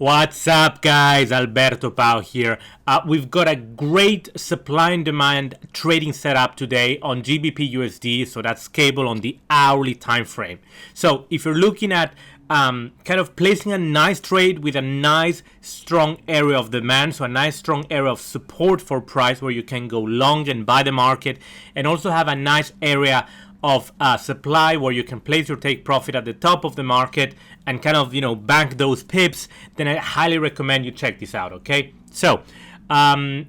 What's up, guys? Alberto Pau here. We've got a great supply and demand trading setup today on GBPUSD, so that's cable on the hourly time frame. So if you're looking at kind of placing a nice trade with a nice strong area of demand, so a nice strong area of support for price where you can go long and buy the market, and also have a nice area of supply where you can place your take profit at the top of the market and kind of, bank those pips, then I highly recommend you check this out, okay? So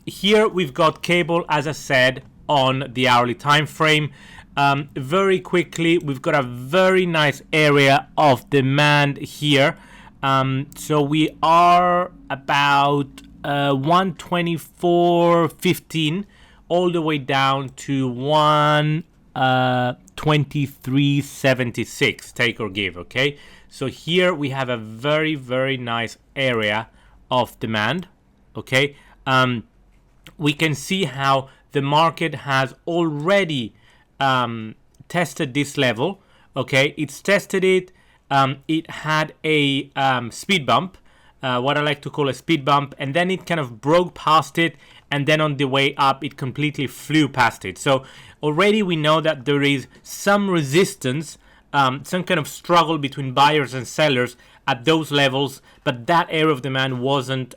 here we've got cable, as I said, on the hourly time frame. Very quickly, we've got a very nice area of demand here. So we are about 124.15 all the way down to 23.76, take or give, okay? So here we have a very, very nice area of demand, okay? We can see how the market has already tested this level, okay? It's tested it. It had a speed bump, what I like to call a speed bump, and then it kind of broke past it, and then on the way up it completely flew past it. So already we know that there is some resistance, some kind of struggle between buyers and sellers at those levels, but that area of demand wasn't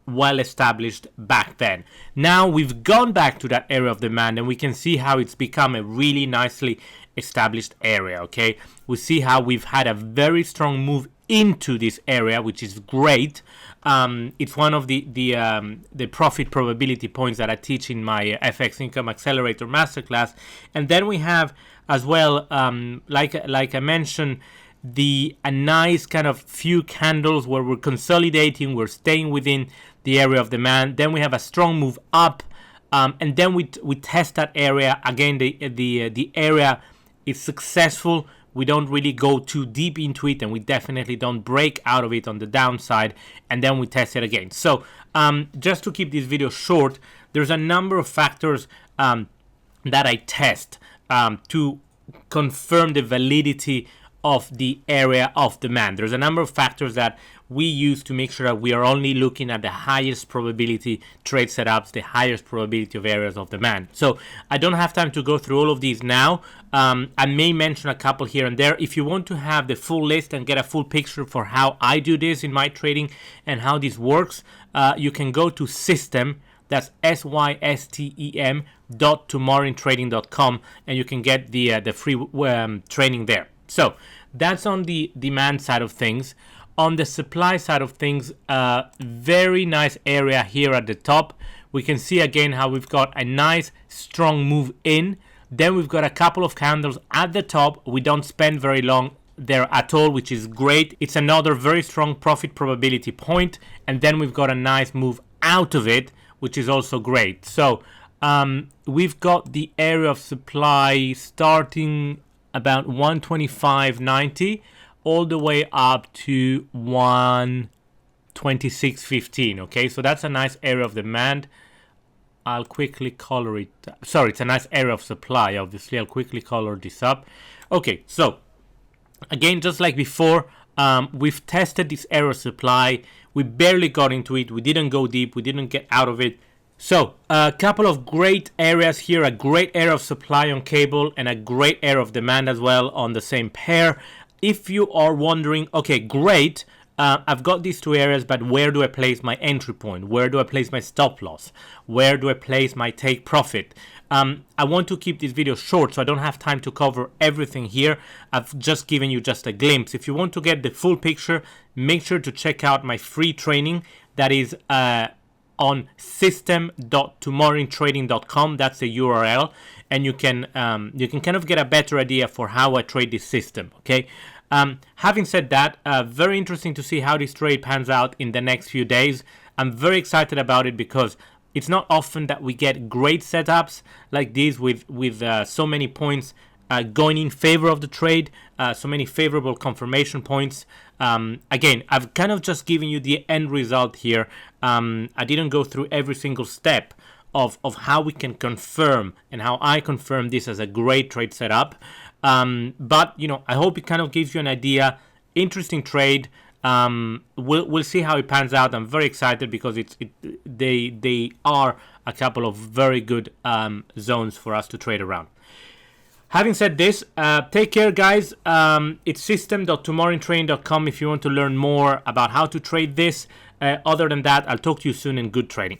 well established back then. Now we've gone back to that area of demand, and we can see how it's become a really nicely established area, okay? We see how we've had a very strong move into this area, which is great. It's one of the profit probability points that I teach in my FX Income Accelerator Masterclass. And then we have as well, like I mentioned, a nice kind of few candles where we're consolidating, we're staying within the area of demand. Then we have a strong move up, and then we test that area again. The area is successful. We don't really go too deep into it, and we definitely don't break out of it on the downside, and then we test it again. So just to keep this video short, there's a number of factors that I test to confirm the validity of the area of demand. There's a number of factors that we use to make sure that we are only looking at the highest probability trade setups, the highest probability of areas of demand. So I don't have time to go through all of these now. I may mention a couple here and there. If you want to have the full list and get a full picture for how I do this in my trading and how this works, you can go to system, that's system.tomorrowintrading.com, and you can get the free training there. So that's on the demand side of things. On the supply side of things, very nice area here at the top. We can see again how we've got a nice strong move in. Then we've got a couple of candles at the top. We don't spend very long there at all, which is great. It's another very strong profit probability point. And then we've got a nice move out of it, which is also great. So we've got the area of supply starting about 125.90 all the way up to 126.15. okay, so that's a nice area of demand. I'll quickly color it. Sorry, it's a nice area of supply, obviously. I'll quickly color this up. Okay, so again, just like before, we've tested this area of supply. We barely got into it. We didn't go deep. We didn't get out of it. So a couple of great areas here, a great area of supply on cable and a great area of demand as well on the same pair. If you are wondering, okay, great, I've got these two areas, but where do I place my entry point? Where do I place my stop loss? Where do I place my take profit? I want to keep this video short, so I don't have time to cover everything here. I've just given you just a glimpse. If you want to get the full picture, make sure to check out my free training that is on system.tomorrowintrading.com. That's the URL, and you can kind of get a better idea for how I trade this system, okay? Having said that, very interesting to see how this trade pans out in the next few days. I'm very excited about it because it's not often that we get great setups like this with so many points going in favor of the trade, so many favorable confirmation points. Again, I've kind of just given you the end result here. I didn't go through every single step of how we can confirm and how I confirm this as a great trade setup. But, I hope it kind of gives you an idea. Interesting trade. We'll see how it pans out. I'm very excited because they are a couple of very good zones for us to trade around. Having said this, take care, guys. It's system.tomorrowintraining.com if you want to learn more about how to trade this. Other than that, I'll talk to you soon, and good trading.